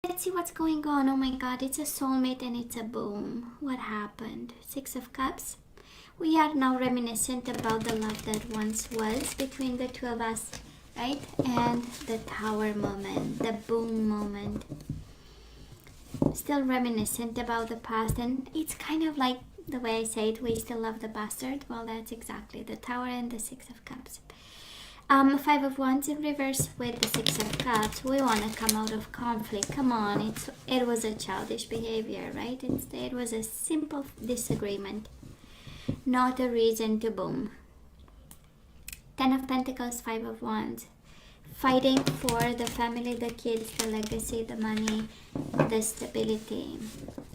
Let's see what's going on. Oh my god, it's a soulmate and it's a boom. What happened? Six of Cups. We are now reminiscent about the love that once was between the two of us, right? And the Tower moment, the boom moment. Still reminiscent about the past, and it's kind of like the way I say it, we still love the bastard. Well, that's exactly the Tower and the Six of Cups. Five of Wands in reverse with the Six of Cups. We want to come out of conflict. Come on, it was a childish behavior, right? Instead, it was a simple disagreement, not a reason to boom. Ten of Pentacles, Five of Wands. Fighting for the family, the kids, the legacy, the money, the stability.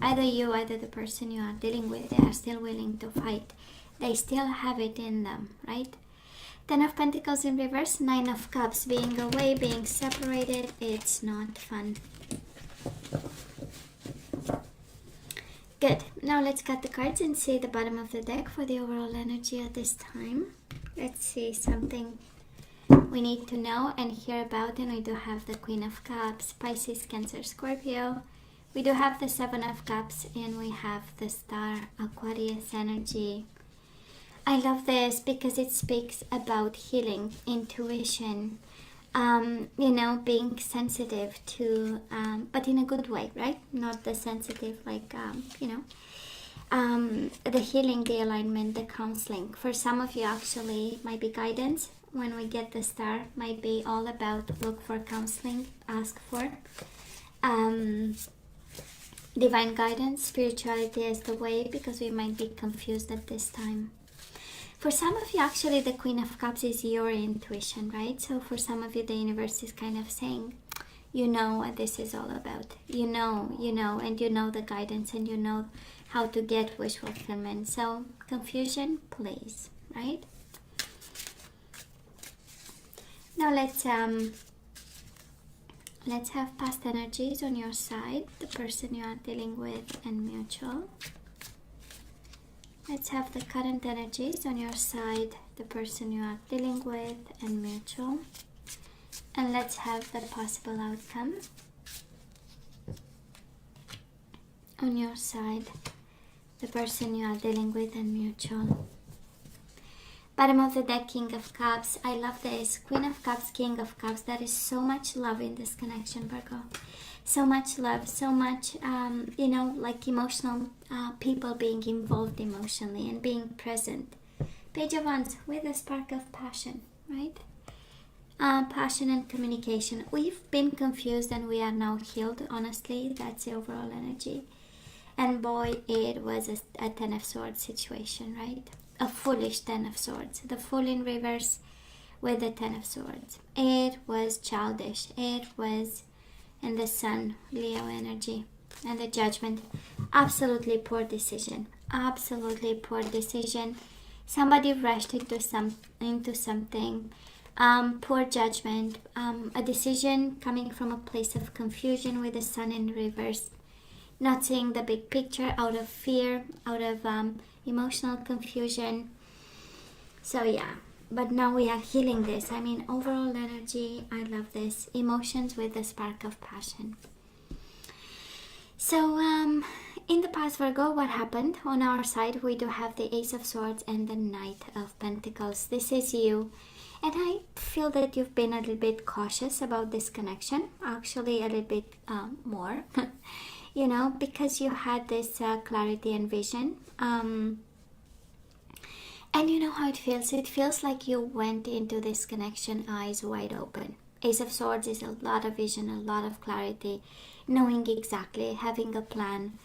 Either you, either the person you are dealing with, they are still willing to fight. They still have it in them, right? Ten of Pentacles in reverse, Nine of Cups. Being away, being separated, it's not fun. Good. Now let's cut the cards and see the bottom of the deck for the overall energy at this time. Let's see something we need to know and hear about. And we do have the Queen of Cups, Pisces, Cancer, Scorpio. We do have the Seven of Cups, and we have the Star, Aquarius energy. I love this because it speaks about healing, intuition, being sensitive to, but in a good way, right? Not the sensitive, like, the healing, the alignment, the counseling. For some of you, actually, might be guidance. When we get the Star, might be all about look for counseling, ask for divine guidance, spirituality is the way, because we might be confused at this time. For some of you, actually, the Queen of Cups is your intuition, right? So for some of you, the universe is kind of saying, you know what this is all about. You know, and you know the guidance, and you know how to get wish fulfillment. So confusion, please, right? Now let's have past energies on your side, the person you are dealing with, and mutual. Let's have the current energies on your side, the person you are dealing with, and mutual. And let's have the possible outcome on your side, the person you are dealing with, and mutual. Bottom of the deck, King of Cups. I love this. Queen of Cups, King of Cups. There is so much love in this connection, Virgo. So much love, so much, like emotional people being involved emotionally and being present. Page of Wands with a spark of passion, right? Passion and communication. We've been confused and we are now healed, honestly. That's the overall energy. And boy, it was a Ten of Swords situation, right? A foolish Ten of Swords. The Fool in reverse with the Ten of Swords. It was childish. It was in the Sun, Leo energy. And the Judgment. Absolutely poor decision. Absolutely poor decision. Somebody rushed into something. Poor judgment. A decision coming from a place of confusion with the Sun in reverse. Not seeing the big picture, out of fear, out of emotional confusion. So yeah, but now we are healing this. I mean, overall energy, I love this. Emotions with a spark of passion. So in the past, Virgo, what happened? On our side, we do have the Ace of Swords and the Knight of Pentacles. This is you. And I feel that you've been a little bit cautious about this connection. Actually, a little bit more. Because you had this clarity and vision. And you know how it feels. It feels like you went into this connection eyes wide open. Ace of Swords is a lot of vision, a lot of clarity, knowing exactly, having a plan,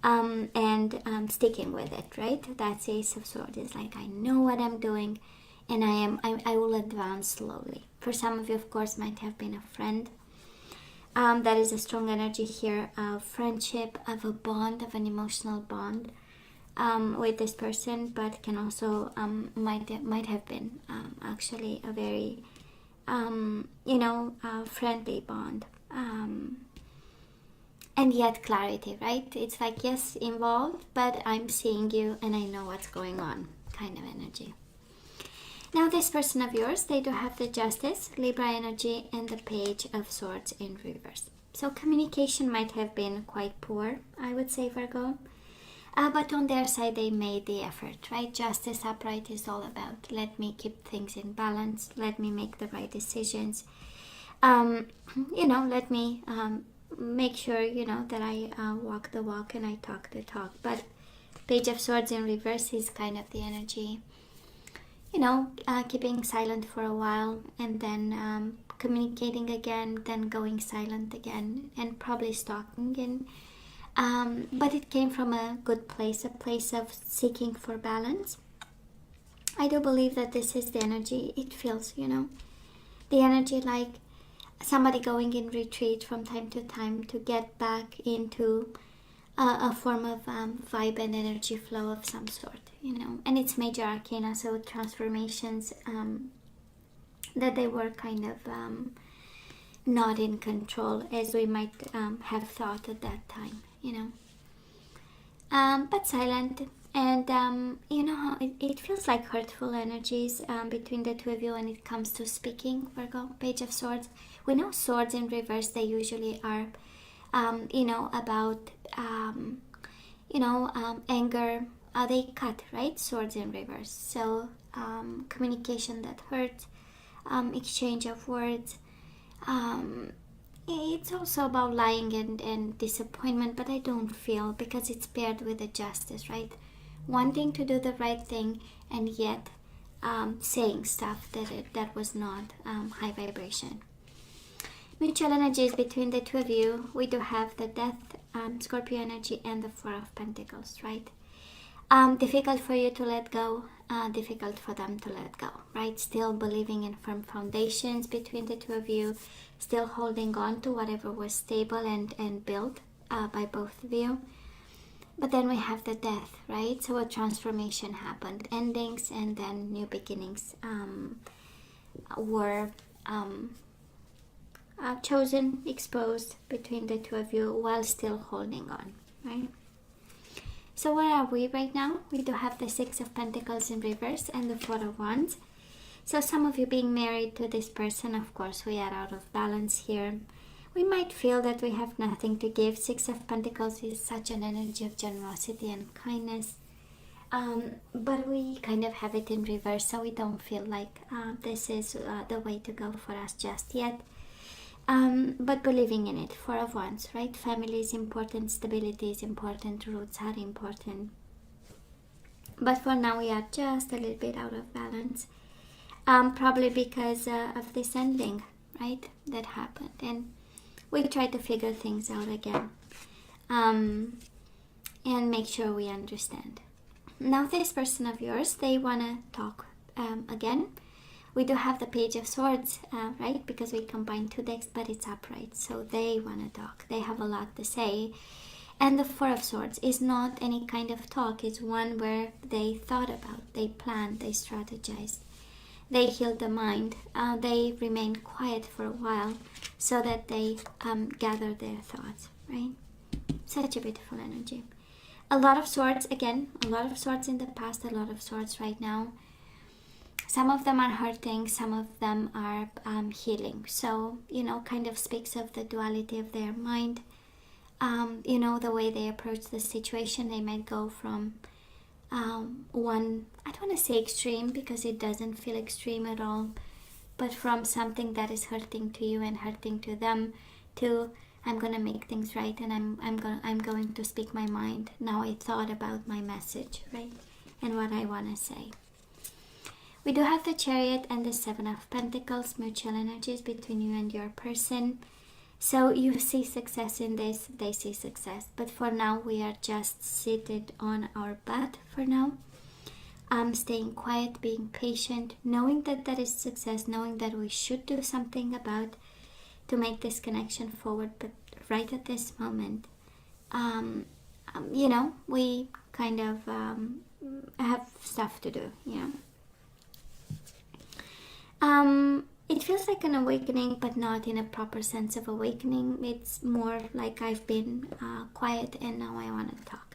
and sticking with it, right? That's Ace of Swords. It's like, I know what I'm doing, and I will advance slowly. For some of you, of course, might have been a friend. That is a strong energy here of friendship, of a bond, of an emotional bond with this person, but can also might have been actually a very friendly bond, and yet clarity, right? It's like, yes, involved, but I'm seeing you and I know what's going on, kind of energy. Now this person of yours, they do have the Justice, Libra energy, and the Page of Swords in reverse. So communication might have been quite poor, I would say, Virgo. But on their side, they made the effort, right? Justice upright is all about, let me keep things in balance, let me make the right decisions. Let me make sure, that I walk the walk and I talk the talk. But Page of Swords in reverse is kind of the energy, keeping silent for a while and then communicating again, then going silent again, and probably stalking. But it came from a good place, a place of seeking for balance. I do believe that this is the energy. It feels, the energy like somebody going in retreat from time to time to get back into a form of vibe and energy flow of some sort, and it's major arcana, so transformations that they were kind of not in control as we might have thought at that time, but silent. And how it feels like hurtful energies between the two of you when it comes to speaking, Virgo. Page of Swords, we know swords in reverse, they usually are about anger. They cut, right? Swords in reverse. So communication that hurts, exchange of words. It's also about lying and disappointment, but I don't feel, because it's paired with the justice, right? Wanting to do the right thing and yet saying stuff that was not high vibration. Mutual energies between the two of you. We do have the Death, Scorpio energy, and the Four of Pentacles, right? Difficult for you to let go, difficult for them to let go, right? Still believing in firm foundations between the two of you, still holding on to whatever was stable and built by both of you. But then we have the Death, right? So a transformation happened, endings and then new beginnings were chosen, exposed between the two of you while still holding on, right? So where are we right now? We do have the Six of Pentacles in reverse and the Four of Wands. So some of you being married to this person, of course, we are out of balance here. We might feel that we have nothing to give. Six of Pentacles is such an energy of generosity and kindness. But we kind of have it in reverse, so we don't feel like this is the way to go for us just yet. But believing in it. Four of Wands, right? Family is important, stability is important, roots are important. But for now we are just a little bit out of balance. Probably because of this ending, right? That happened. And we try to figure things out again. And make sure we understand. Now this person of yours, they want to talk again. We do have the Page of Swords, right? Because we combine two decks, but it's upright. So they want to talk. They have a lot to say. And the Four of Swords is not any kind of talk. It's one where they thought about, they planned, they strategized. They healed the mind. They remained quiet for a while so that they gather their thoughts, right? Such a beautiful energy. A lot of swords, again, a lot of swords in the past, a lot of swords right now. Some of them are hurting, some of them are healing. So, kind of speaks of the duality of their mind. The way they approach the situation, they might go from one, I don't want to say extreme because it doesn't feel extreme at all, but from something that is hurting to you and hurting to them to I'm going to make things right and I'm going to speak my mind. Now I thought about my message, right? And what I want to say. We do have the Chariot and the Seven of Pentacles, mutual energies between you and your person. So you see success in this, they see success. But for now, we are just seated on our butt for now. Staying quiet, being patient, knowing that that is success, knowing that we should do something about to make this connection forward. But right at this moment, we kind of have stuff to do, It feels like an awakening, but not in a proper sense of awakening. It's more like I've been quiet and now I want to talk.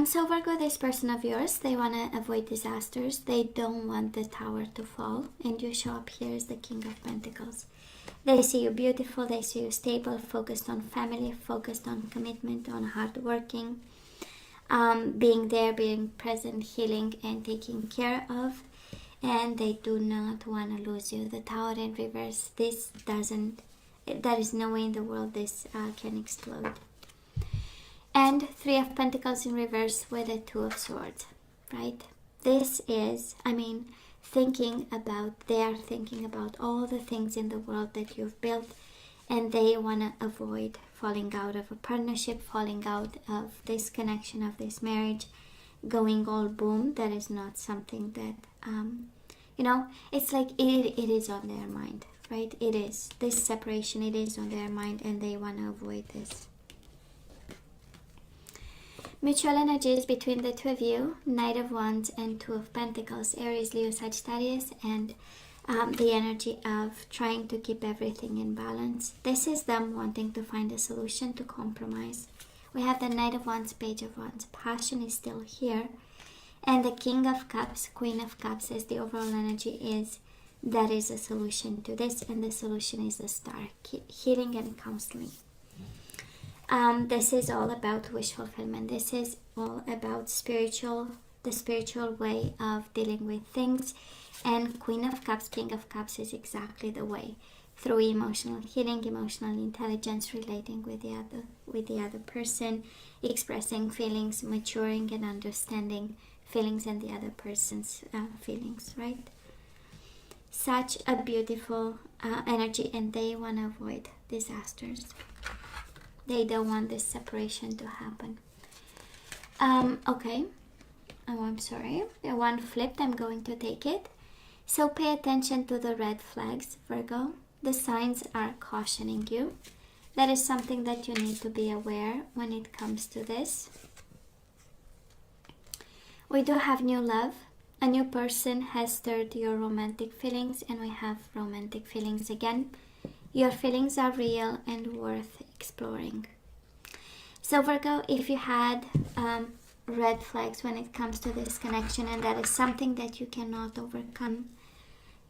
So Virgo, this person of yours, they want to avoid disasters. They don't want the tower to fall. And you show up here as the King of Pentacles. They see you beautiful, they see you stable, focused on family, focused on commitment, on hard working, being there, being present, healing and taking care of. And they do not want to lose you. The Tower in reverse, there is no way in the world this can explode. And Three of Pentacles in reverse with a Two of Swords, right? This is, they are thinking about all the things in the world that you've built, and they want to avoid falling out of a partnership, falling out of this connection, of this marriage, going all boom. That is not something that, it's like it is on their mind, right? It is. This separation, it is on their mind, and they want to avoid this. Mutual energies between the two of you, Knight of Wands and Two of Pentacles, Aries, Leo, Sagittarius, and the energy of trying to keep everything in balance. This is them wanting to find a solution to compromise. We have the Knight of Wands, Page of Wands. Passion is still here. And the King of Cups, Queen of Cups, as the overall energy is, that is a solution to this, and the solution is the Star, healing and counseling. This is all about wish fulfillment. This is all about the spiritual way of dealing with things. And Queen of Cups, King of Cups is exactly the way. Through emotional healing, emotional intelligence, relating with the other person, expressing feelings, maturing and understanding feelings and the other person's feelings, right? Such a beautiful energy, and they want to avoid disasters. They don't want this separation to happen. Okay. Oh, I'm sorry. The one flipped. I'm going to take it. So pay attention to the red flags, Virgo. The signs are cautioning you. That is something that you need to be aware when it comes to this. We do have new love. A new person has stirred your romantic feelings, and we have romantic feelings again. Your feelings are real and worth exploring. So Virgo, if you had red flags when it comes to this connection, and that is something that you cannot overcome,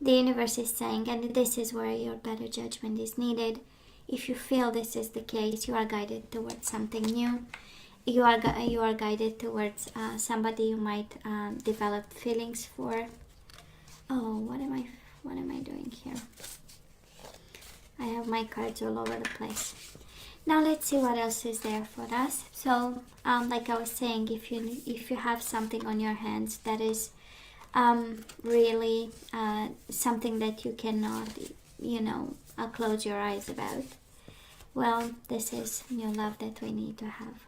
the universe is saying, and this is where your better judgment is needed. If you feel this is the case, you are guided towards something new. You are guided towards somebody you might develop feelings for. Oh, what am I doing here? I have my cards all over the place. Now let's see what else is there for us. So, like I was saying, if you have something on your hands that is really something that you cannot, close your eyes about, well, this is new love that we need to have.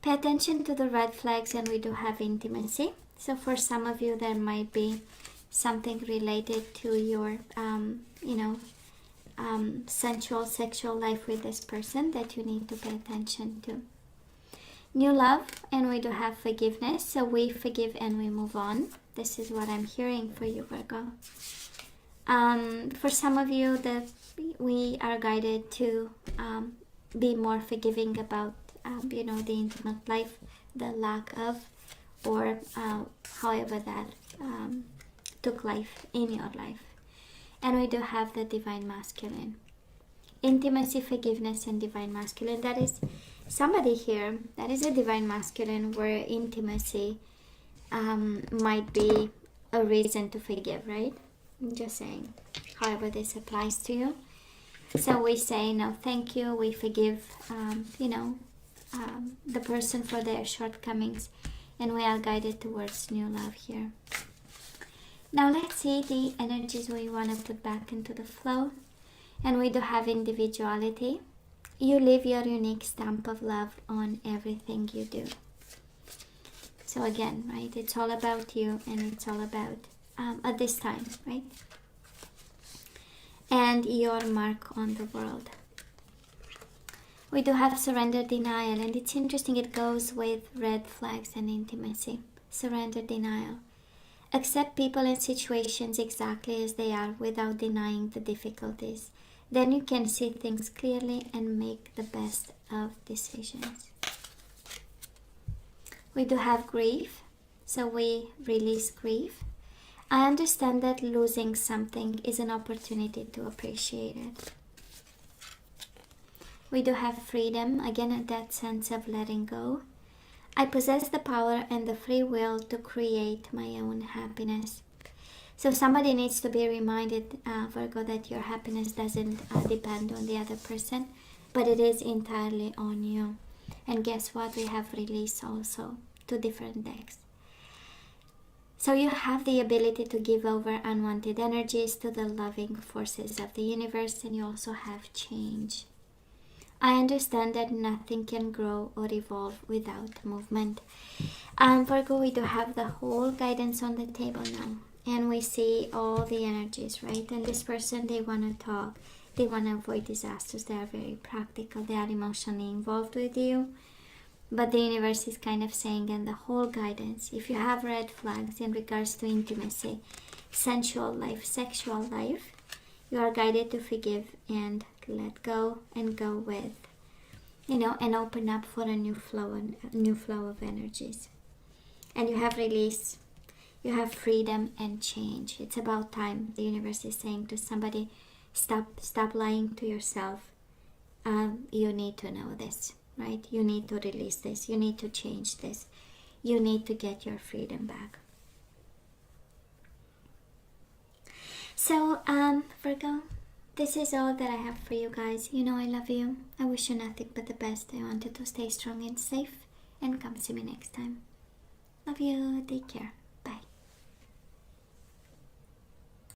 Pay attention to the red flags, and we do have intimacy. So for some of you, there might be something related to your, sensual, sexual life with this person that you need to pay attention to. New love, and we do have forgiveness. So we forgive and we move on. This is what I'm hearing for you, Virgo. For some of you, we are guided to be more forgiving about the intimate life, the lack of, or however that took life in your life. And we do have the divine masculine. Intimacy, forgiveness, and divine masculine. That is somebody here. That is a divine masculine where intimacy might be a reason to forgive, right? I'm just saying. However this applies to you. So we say no thank you. We forgive, the person for their shortcomings, and we are guided towards new love here. Now let's see the energies we want to put back into the flow. And we do have individuality. You leave your unique stamp of love on everything you do. So again, right, it's all about you, and it's all about at this time, right? And your mark on the world. We do have surrender, denial, and it's interesting, it goes with red flags and intimacy. Surrender, denial. Accept people and situations exactly as they are without denying the difficulties. Then you can see things clearly and make the best of decisions. We do have grief, so we release grief. I understand that losing something is an opportunity to appreciate it. We do have freedom, again at that sense of letting go. I possess the power and the free will to create my own happiness. So somebody needs to be reminded, Virgo, that your happiness doesn't depend on the other person, but it is entirely on you. And guess what? We have release also, 2 different decks. So you have the ability to give over unwanted energies to the loving forces of the universe, and you also have change. I understand that nothing can grow or evolve without movement. Virgo, we do have the whole guidance on the table now. And we see all the energies, right? And this person, they want to talk. They want to avoid disasters. They are very practical. They are emotionally involved with you. But the universe is kind of saying, and the whole guidance, if you have red flags in regards to intimacy, sensual life, sexual life, you are guided to forgive and let go and go with, and open up for a new flow of energies. And you have release, you have freedom and change. It's about time. The universe is saying to somebody, stop lying to yourself. You need to know this, right? You need to release this. You need to change this. You need to get your freedom back. So, Virgo, this is all that I have for you guys. You know I love you. I wish you nothing but the best. I want you to stay strong and safe. And come see me next time. Love you. Take care.